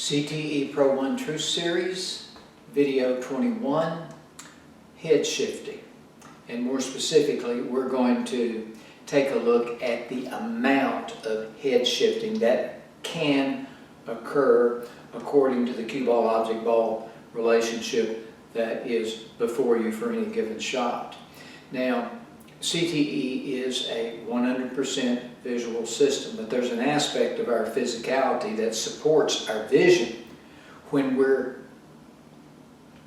CTE Pro 1 Truth Series, Video 21, Head Shifting. And more specifically, we're going to take a look at the amount of head shifting that can occur according to the cue ball object ball relationship that is before you for any given shot. Now, CTE is a 100% visual system, but there's an aspect of our physicality that supports our vision when we're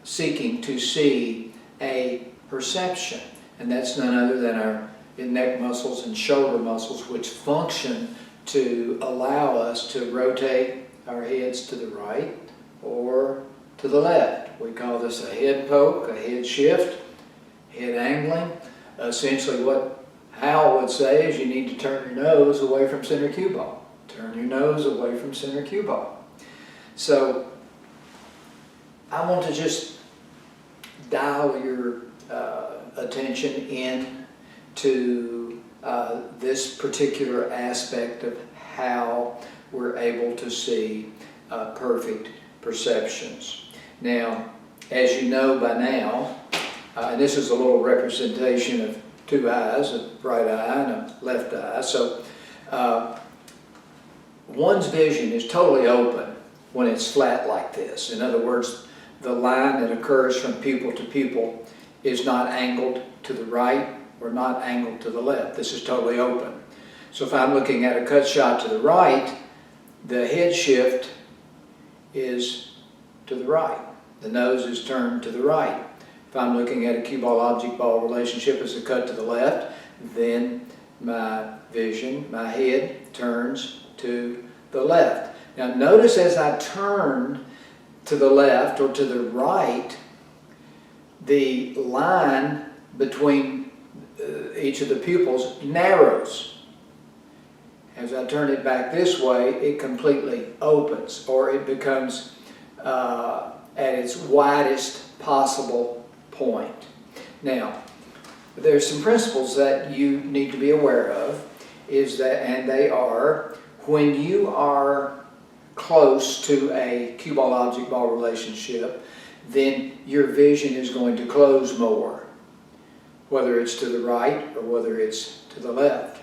seeking to see a perception, and that's none other than our neck muscles and shoulder muscles, which function to allow us to rotate our heads to the right or to the left. We call this a head poke, a head shift, head angling. Essentially what Hal would say is you need to turn your nose away from center cue ball. Turn your nose away from center cue ball. So I want to just dial your attention in to this particular aspect of how we're able to see perfect perceptions. Now, as you know by now, and this is a little representation of two eyes, a right eye and a left eye. So one's vision is totally open when it's flat like this. In other words, the line that occurs from pupil to pupil is not angled to the right or not angled to the left. This is totally open. So if I'm looking at a cut shot to the right, the head shift is to the right. The nose is turned to the right. If I'm looking at a cue ball object ball relationship as a cut to the left, then my vision, my head turns to the left. Now notice as I turn to the left or to the right, the line between each of the pupils narrows. As I turn it back this way, it completely opens, or it becomes at its widest possible point. Now, there's some principles that you need to be aware of, and they are, when you are close to a cue ball object ball relationship, then your vision is going to close more, whether it's to the right or whether it's to the left.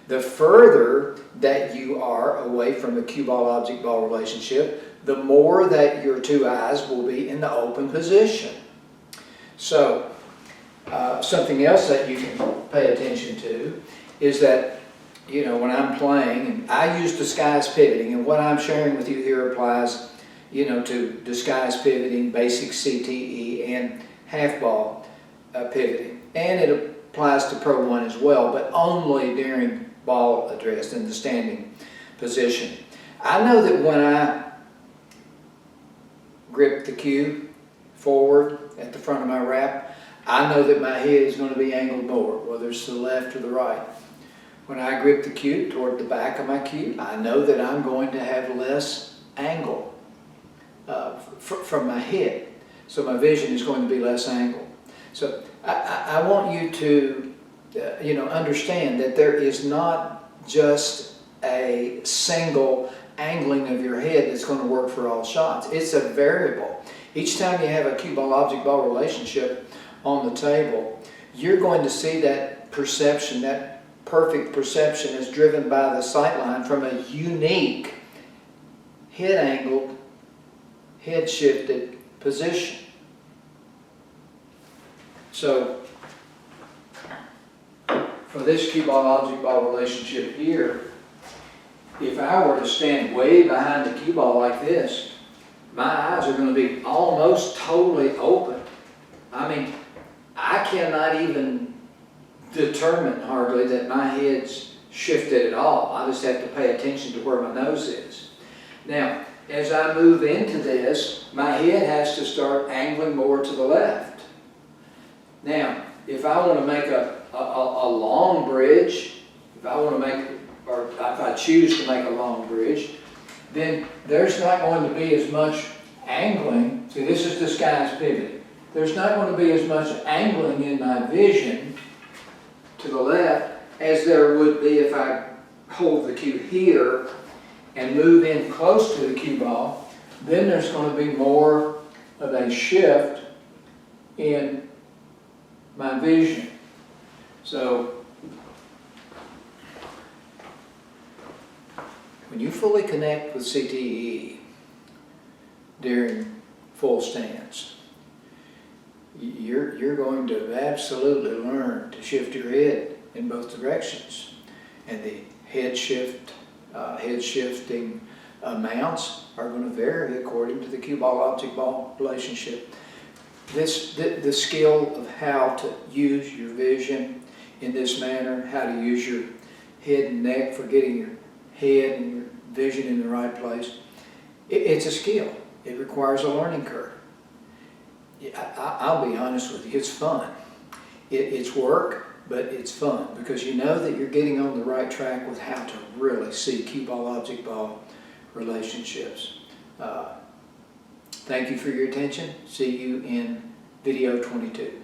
The further that you are away from the cue ball object ball relationship, the more that your two eyes will be in the open position. So, something else that you can pay attention to is that, you know, when I'm playing, and I use disguise pivoting, and what I'm sharing with you here applies, you know, to disguise pivoting, basic CTE, and half ball pivoting. And it applies to Pro 1 as well, but only during ball address in the standing position. I know that when I grip the cue forward at the front of my wrap, I know that my head is going to be angled more, whether it's to the left or the right. When I grip the cue toward the back of my cue, I know that I'm going to have less angle from my head. So my vision is going to be less angled. So I want you to understand that there is not just a single angling of your head that's going to work for all shots. It's a variable. Each time you have a cue ball object ball relationship on the table, you're going to see that perception, that perfect perception is driven by the sight line from a unique head angled, head shifted position. So for this cue ball object ball relationship here, if I were to stand way behind the cue ball like this, my eyes are going to be almost totally open. I mean, I cannot even determine hardly that my head's shifted at all. I just have to pay attention to where my nose is. Now, as I move into this, my head has to start angling more to the left. Now, if I want to make a long bridge, if I choose to make a long bridge, then there's not going to be as much angling. See, this is disguise pivoting. There's not going to be as much angling in my vision to the left as there would be if I hold the cue here and move in close to the cue ball. Then there's going to be more of a shift in my vision. So when you fully connect with CTE during full stance, you're going to absolutely learn to shift your head in both directions. And the head shifting amounts are going to vary according to the cue ball object ball relationship. The skill of how to use your vision in this manner, how to use your head and neck for getting your head and your vision in the right place, it's a skill. It requires a learning curve. I'll be honest with you, it's fun. It's work, but it's fun because you know that you're getting on the right track with how to really see cue ball object ball relationships. Thank you for your attention. See you in video 22.